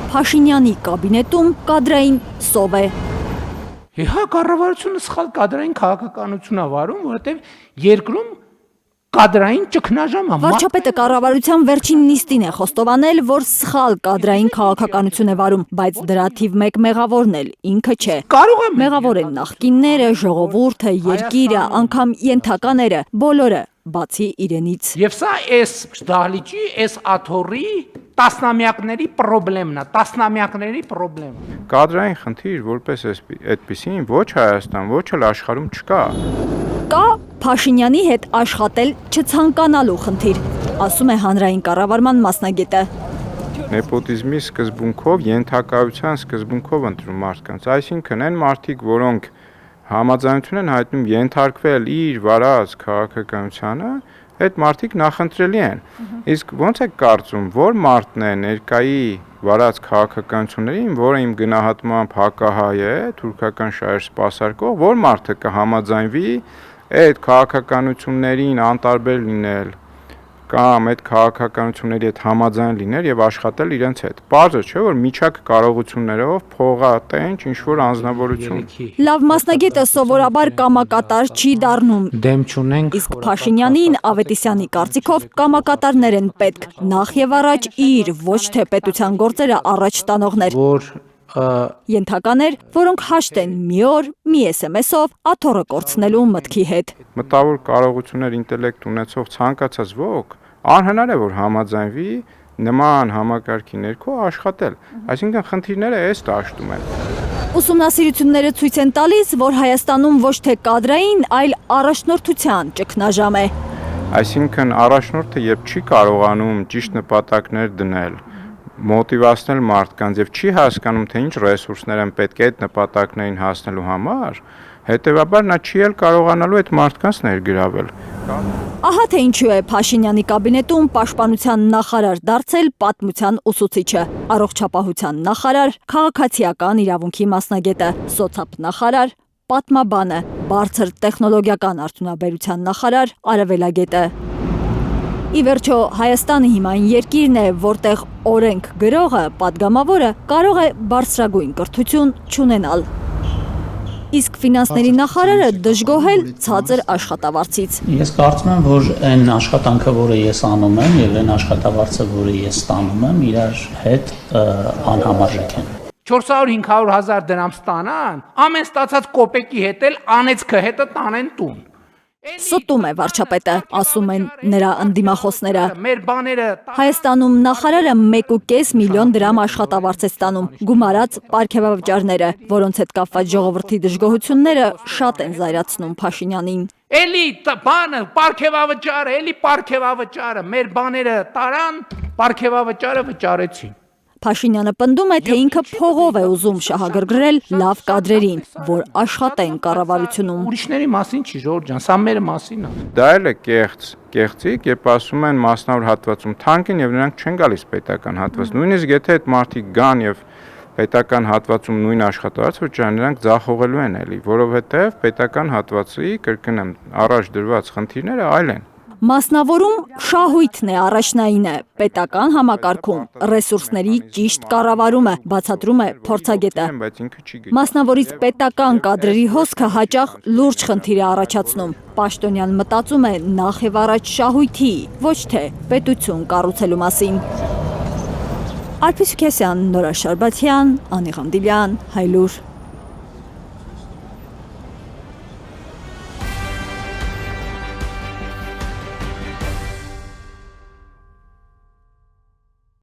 Փաշինյանի կաբինետում կադրային սով է։ Հա, կառավարությունը սխալ կադրային քաղաքականություն է վարում, որովհետև երկրում կադրային ճգնաժամ է։ Վարչապետը կառավարության վերջին նիստին է խոստովանել, որ սխալ կադրային քաղաքականություն է վարում, բայց դրա թիվ 1 մեղավորն էլ ինքը չէ։ Կարող է Մեղավոր են նախկինները, ժողովուրդը, երկիրը, անգամ ենթակաները, բոլորը, բացի իրենից։ Եվ սա այս դահլիճի, այս աթոռի տասնամյակների պրոբլեմն է, տասնամյակների պրոբլեմ։ Կադրային խնդիր որպես այդպեսին ոչ Հայաստան, ոչ էլ աշխարհում չկա։ Կա Փաշինյանի հետ աշխատել չցանկանալու խնդիր, ասում է հանրային կառավարման մասնագետը։ Նեպոտիզմի սկզբունքով, ենթակայության սկզբունքով ընտրում մարդկանց, այսինքն այն մարդիկ, որոնք համաձայնություն են հայտնում ենթարկվել իր վարած քաղաքականությանը, այդ մարդիկ նախընտրելի են։ Իսկ ո՞նց է կարծում, որ մարդն է ներկայի վարած քաղաքականություններին, որը իմ գնահատմամբ հակահայ է, թուրքական շահեր սպասարկող, որ մարդը կհամաձայնվի այդ քաղաքականություններին անտարբեր լինել կամ այդ քաղաքականությունների հետ համաձայն լինել եւ աշխատել իրենց հետ։ Պարզ չէ, որ միջակ կարողություններով փողատենչ ինչ-որ անձնավորություն։ Լավ մասնագետը սովորաբար կամակատար չի դառնում։ Դեմ չունենք։ Իսկ Փաշինյանին Ավետիսյանի կարծիքով կամակատարներ են պետք, նախ եւ առաջ իր, ոչ թե պետության գործերը առաջ տանողներ։ Որ Ենթականեր, որոնք հաշտ են մի օր, մի SMS-ով աթոռը կորցնելու մտքի հետ։ Մտավոր կարողություններ, ինտելեկտ ունեցող ցանկացած ոք անհնար է որ համաձայնվի նման համակարգի ներքո աշխատել։ Այսինքն խնդիրները այս դաշտում են։ Ուսումնասիրությունները ցույց են տալիս, որ Հայաստանում ոչ թե կադրային, այլ առաջնորդության ճգնաժամ է։ Այսինքն առաջնորդը երբ չի կարողանում ճիշտ նպատակներ դնել, մոտիվացնել մարդկանց եւ չի հասկանում, թե ինչ ռեսուրսներ են պետք է այդ նպատակներին հասնելու համար, հետեւաբար նա չի էլ կարողանալու այդ մարդկանց ներգրավել։ Ահա թե ինչու է Փաշինյանի կաբինետում պաշտպանության նախարար դարձել պատմության ուսուցիչը, առողջապահության նախարար, քաղաքացիական իրավունքի մասնագետը, սոցապնախարար, պատմաբանը, բարձր տեխնոլոգիական արդյունաբերության նախարար, արևելագետը։ Ի վերջո, Հայաստանը հիմա այն երկիրն է, որտեղ օրենք գրողը, падգամավորը կարող է բարձրագույն կրթություն չունենալ։ Իսկ ֆինանսների նախարարը դժգոհել ցածր աշխատավարձից։ Ես կարծում եմ, որ այն աշխատանքը, որը ես անում եմ, եւ այն աշխատավարձը, որը ես ստանում եմ, իրար հետ անհամարժեք են։ 400-500 հազար դրամ ստանան, ամեն ստացած կոպեկի հետ էլ անեցքը հետը տանեն տուն։ Ստում է վարչապետը, ասում են նրա ընդդիմախոսները։ Մեր բաները Հայաստանում նախարարը 1.5 միլիոն դրամ աշխատավարձ է ստանում, գումարած պարգևավճարները, որոնց հետ կապված ժողովրդի դժգոհությունները շատ են զայրացնում Փաշինյանին։ էլի բանը, պարգևավճարը, էլի պարգևավճարը, մեր բաները տարան, պարգևավճարը վճարեցին։ Փաշինյանը պնդում է, թե ինքը փողով է ուզում շահագրգռել լավ կադրերին, որ աշխատեն կառավարությունում։ Ուրիշների մասին չի, Ժորժ ջան, սա մեր մասին է։ Դա էլ է կեղծիք, երբ ասում են մասնավոր հատվածում թանկ են եւ նրանք չեն գալիս պետական հատված։ Նույնիսկ եթե այդ մարդիկ գան եւ պետական հատվածում նույն աշխատավարձ վճարեն, նրանք ձախողելու են էլի, որովհետեւ պետական հատվածի կրկնեմ առաջ դրված խնդիրները այլ են։ Մասնավորում շահույթն է առաջնայինը, պետական համակարգում, ռեսուրսների ճիշտ կառավարումը, բացատրում է փորձագետը։ Մասնավորից պետական կադրերի հոսքը հաճախ լուրջ խնդիր է առաջացնում։ Պաշտոնյան մտածում է նախ եւ առաջ շահույթի, ոչ թե պետություն կառուցելու մասին։ Արփիս Քեսյան, Նորա Շարբաթյան, Անի Ղանդիլյան, Հայլուր։